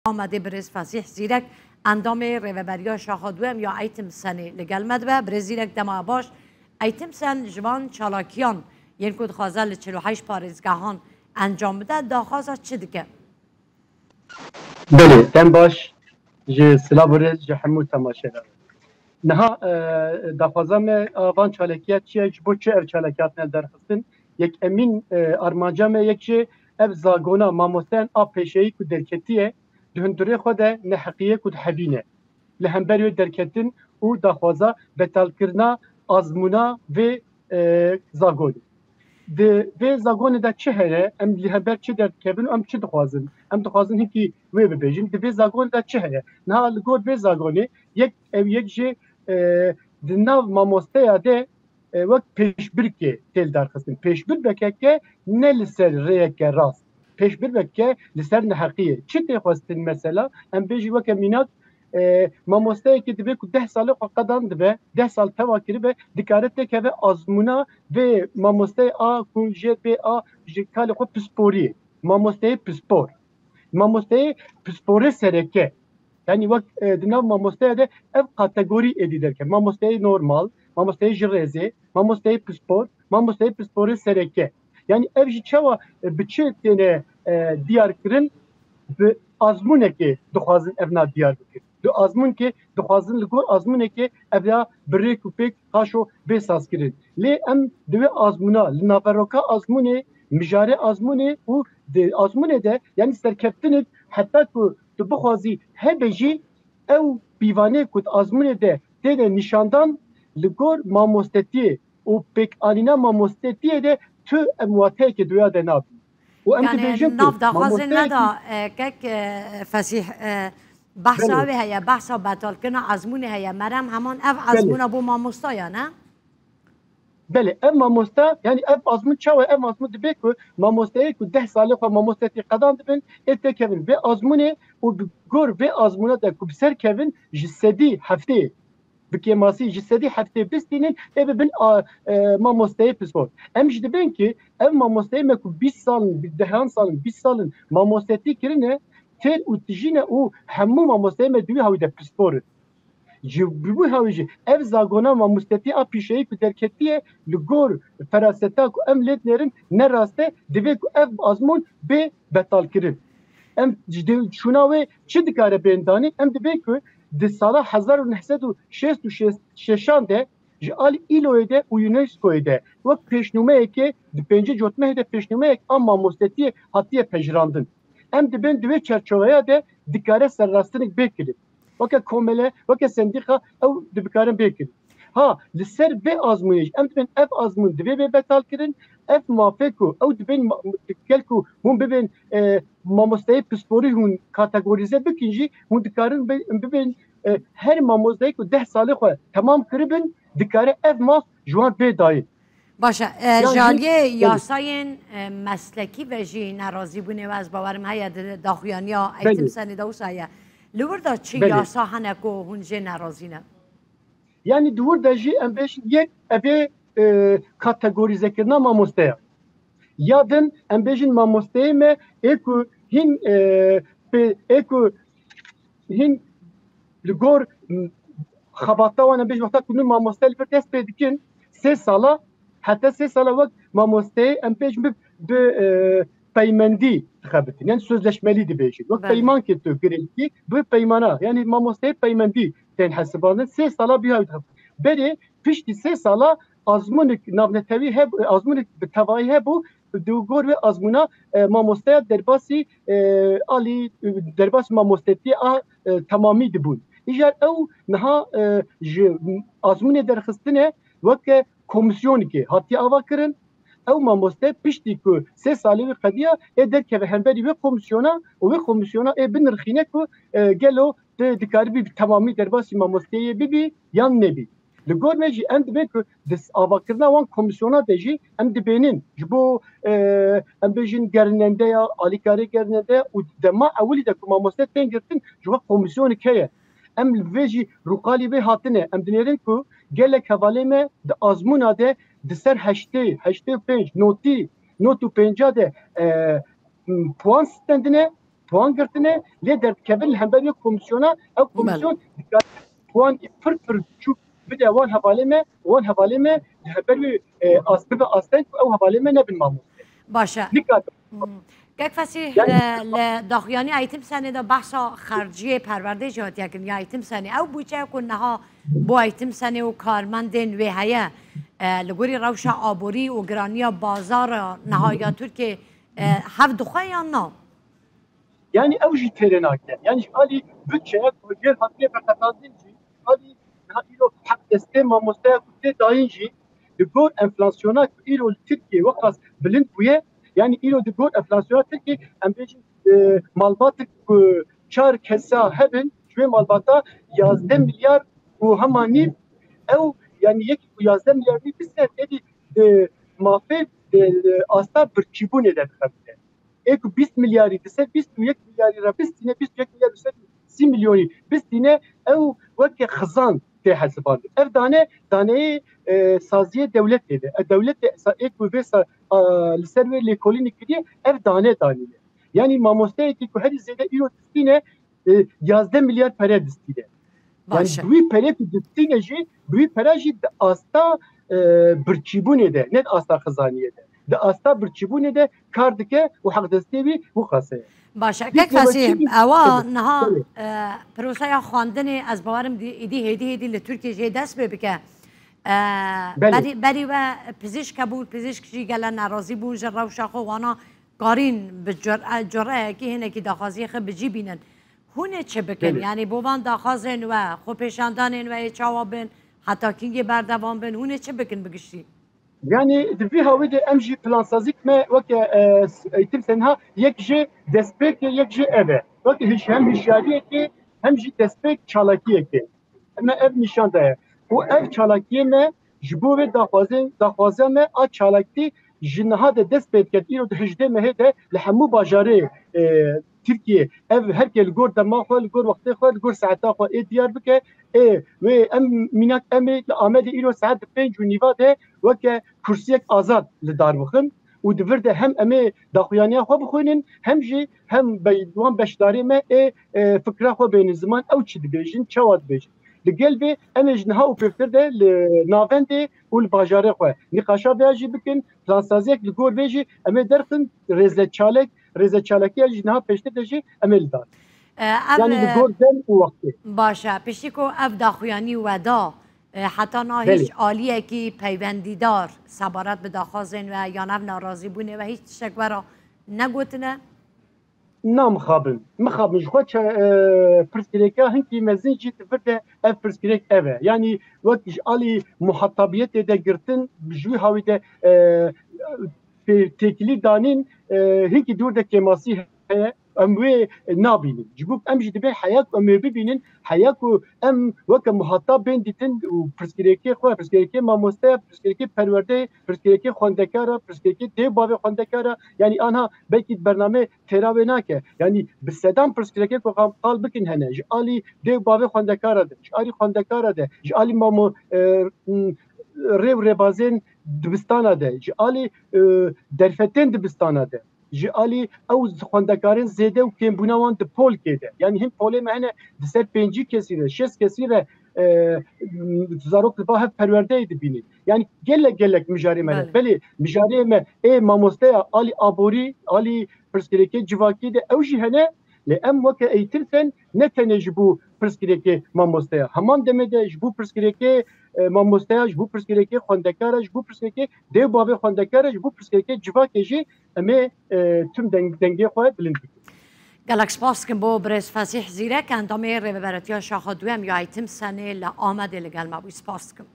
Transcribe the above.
آمده برز فسیح زیرک اندام ریوبریا شاهدویم یا ایتم سنی لگل مدوه برز زیرک دما باش ایتم سن جوان چالاکیان یعنی کد خوازل 48 پارزگاهان انجام بده داخوازه چه دیگه؟ بله دم باش جه سلا برز جه همو تماشه داره نها داخوازم آوان چالکیت چیه جبو چه ار چالکیت ندر خستن یک امین ارمانجام یک چه ev zagona mamosten a peşeyi ku derketiye döndüre xwe neheqiye ku hebîne li hember derketin û daxwaza betalkirina azmûna vê zagonê di vê zagonê de çi heye em li hember çi derkevin û em çi dixwazin em dixwazin hinkî wê bibêjin di vê zagonê de çi heye niha li gor vê zagonê yek ev yek jê di nav mamosteya de وقت پیشبرکه تل درخستن پیشبر بکه نه لسر ریکه راست پیشبر بکه لسر نحقیه چی تخواستن مثلا ام بیجی وقت مینات ما مستعی که دبی که 10 ساله قدم دبی 10 سال تواکری به دکارت که به آزمونا و ما مستعی آ کنجر به آ جکال خو پسپوری ما مستعی پسپور ما مستعی پسپوری سرکه yani vak dinav mamostaya de ev kategori edilir. Mamostaya normal, mamostaya jireze, mamostaya pispor, mamostaya pisporu sereke. Yani ev çava biçe tane diyar kirin ve azmune ki duhazın evna diyar bikir. Du azmun ki duhazın ligor azmune ki evya birre kupek haşo besas kirin. Le em dve azmuna, linaveroka azmune, mijare azmune u de azmune de yani serkeftinik hatta ku tu bixwazî hebe jî ew pîvanê ku azmûnê de tê de nîşandan li gor mamostetiyê û pêkanîna mamostetiyê de tu em wateyekê duya de nabî. û em dibêjin nav daxwazê neda kek fesîh behsa wê heye behsa betalkirina azmûnê heye merem heman ev azmûna bo mamostaya ne? Bele ev mamosta yani ev azmûn çawa ev azmûn dibe ku mamosteyê ku 10 salê xwe mamostetî qedan dibin ê tê kevin vê azmûnê û gor vê azmûna de ku bi ser kevin ji sedî heftê bi kêmasî ji sedî heftê bistînin ê bibin mamosteyê pispor. Em ji dibin ki ev mamosteyê me ku 20 salin 10 salin 20 salin mamostetî kirine têl û tijîne û hemû mamosteyê me duî hawî de pisporin. Bu havcı ev zagona mamosteti a pişeyi ku derketiye li gor feraseta ku em letlerin ne raste dibe ku ev azmun be betal kirin em şuna ve çi dikare bendani em dibe ku di sala 1966 de ji al îloyê û UNESCO'yê de wek pêşnûmeyekê di pêncî cotmehê de pêşnûmeyek a mamostetiyê hatiye pejrandin em dibin divê çerçeveya de dikare serrastinik bêkirin وکه کومله وکه سندیقه او دبکارن بیکن ها لسر به آزمونش ام دبن اف آزمون دبی به بتال کردن اف موافقو او دبن کلکو هم ببین ماموستای پسپوری هون کاتگوریزه بکنجی هون دکارن ببین her ماموستای کو 10 ساله خو تمام کربن دکاره اف ماس جوان به دای باشه جالیه یاساین مسلکی و جی ناراضی بونه و از باورم هیا داخویانی ها ایتم سنی دوسایه لوردا چی یاسا هنکو هنجه نرازینه yani duvarda jî em beş yek evê kategorize kirina mamosteya ya din em bêjin mamosteyê me ê ku hîn ê ku hîn li gor xebata wan em bêj wexta ku mamoste li vir dest pê dikin 3 sala heta 3 sala wek mamosteyê em bêjin bi peymendî dixebitin yani sözleşmeli dibêjin wek peyman ke tu girêkî bi peymana yani mamosteyê peymendî tên hesibandin 3 sala biha berê piştî 3 sala azmunik navnetewî heb azmunik bi tevayî hebû du gor ve azmuna mamosteya derbasî alî derbasî mamostetiyê a tamamî dibûn îjar ew niha ji azmunê derxistine weke komisyonekê hatiye ava kirin ew mamoste piştî ku 3 salê wê qediya ê derkeve hemberî wê komisyona û wê komisyona ê binirxîne ku gelo tu dikarî tamamî derbasî mamosteyê bibî yan nebî. Li gor me jî em dibe ku di avakirina wan komisyona de jî em dibênin ji bo em bêjin gerinendeya alîkarê gerinendeya û dema ewilî de ku mamoste tên girtin ji we komisyonek heye. Em li vê jî rûqalî vê hatine em dinêrin ku gelek hevalê me di azmûna de di ser 85 notî not û pênca de puan stendine puan girtine lê derdikevin li hemberî komisyona ew komisyon puan pir çûk bide wan hevalê me li hemberî bibe asteng ew hevalê me nebin mamoste. باشه Nikad گک فسیح لداخیانی ایتم سنه دا بحثا خرجی پرورده جهات یکن یا ایتم سنه او بوچه کن نها با ایتم سنه و کارمندن و هیا لگوری روش آبوری و گرانی بازار نهایا ترکی هفت دخواه یا نه yani ew jî têrê nake yani alî bütçeye gel hatiye veqetandin jî alî îro hek destê mamosteya ku tê dayîn jî di gor enflasyona ku îro li Tirkiye weqas bilind bûye yani îro di gor enflasyona Tirkiye em bêjin malbatek ku çar kesa hebin ji wê malbata 11 milyar û hema nîv ew yani yekî ku 11 milyar nîv bise têdî mafê asta birçîbûnê de dixebite. Eko 20 milyarı dese 21 milyarı bistine 21 milyar dese 30 milyoni bistine ev veke xızan te hesabı. Ev daneyi saziye devlet dedi. Devlet de eko ve liser ve lekolinik diye ev dane. Yani mamoste ki her zede ilo distine 11 milyar para distine. Yani bu para distine ji bu para ji asta birçibune de net asta xızaniye de. د استا برچبونه ده کار دکه و حق دستی وی و خاصه باشه یک فسیح اوا نها پروسه خواندن از باورم ایدی هدی لترکیه جه دست بکه بری و پزشک بود پزشک جی گله ناراضی بود جرا و شاخو وانا قارین به جرأه کی هنه کی داخازی خب بجی بینن هونه چه بکن یعنی بوان داخازن و خو پیشاندانن و چاوابن حتی کینگی بردوام بن هونه چه بکن بگشتی Yani vi havide em jî plansazîk me weke eğitim senha yek jî destpêk yek jî ev e. Weke hem hişyariyekê hem jî destpêk çalakiyekê. Me ev nîşan daye. û ev çalakiyê me ji bo vê daxwaza me a çalakî ji niha de dest pê dike îro di hejde mehê de li hemû bajarê Tirkiye ev herkê li gor dema xwe li gor wextê xwe li gor saeta xwe ê diyar bike wê em mînak em ê li Amedê îro saet 5 û nîva de weke kursiyek azad li dar bixin û divir de hem em ê daxuyaniya xwe bixwînin hem jî hem wan beşdarê me ê fikra xwe bêhnin ziman ew çi dibêjin çawa dibêjin li gel vê em ê ji niha û pêvtir de li navendê û li bajarê xwe nîqaşa vê jî bikin plansaziyek li gor vê jî em ê derxin rêzeçalekiya jî niha pêştê de jî em ê li dar yani li gor dem û wextê باشه پشتی کو اف داخویانی ودا حتی نه هیچ عالیه کی پیوندیدار سبارت به داخازن و یا نف ناراضی بونه و هیچ شکوارا نگوتنه مخابن جخوا چه پرسکریکا هنکی مزین جی تفرده اف پرسکریک اوه yani وقت عالی محتابیت de girtin جوی هاوی de tekili danin هنکی دور de kemasi heye em wê nabînin ji bo em jî dibe heya ku em ê bibînin heya ku em weke muhatab bên dîtin û pirsgirêkê xwe pirsgirêkê mamosteya pirsgirêkê perwerdeyê pirsgirêkê xwendekara pirsgirêkê dêv bavê xwendekara yani anha belkî bername têra wê nake yani bi sedan pirsgirêkê ku qal bikin hene ji alî dêv bavê xwendekara de ji alî xwendekara de ji alî mamo rêv rêbazên dibistana de ji alî derfetên dibistana de ji alî ew xwendekarên zêde û kêmbûna wan di polkê de yani hin polê me hene di ser 5 kesî re 6 kesî re zarok li ba hev perwerdeyê dibînin yani gelek mijarê me belê mijarê me ê mamosteya alî aborî alî pirsgirêkê civakî de ew jî hene lê em weke eğitim sen ne tenê ji bo pirsgirêkê mamosteya heman demê de ji bo pirsgirêkê mamosteya ji bo pirsgirêkê xwendekara ji bo pirsgirêkê dêv bavê xwendekara ji bo pirsgirêkê civakê jî em ê tüm dengê xwe bilind bikin. Gelek spas kim bo Birêz Fesîh Zîrek endamê rêveberetiya şaxa duyem ya eğitim senê li Amedê li gel me bû spas kim.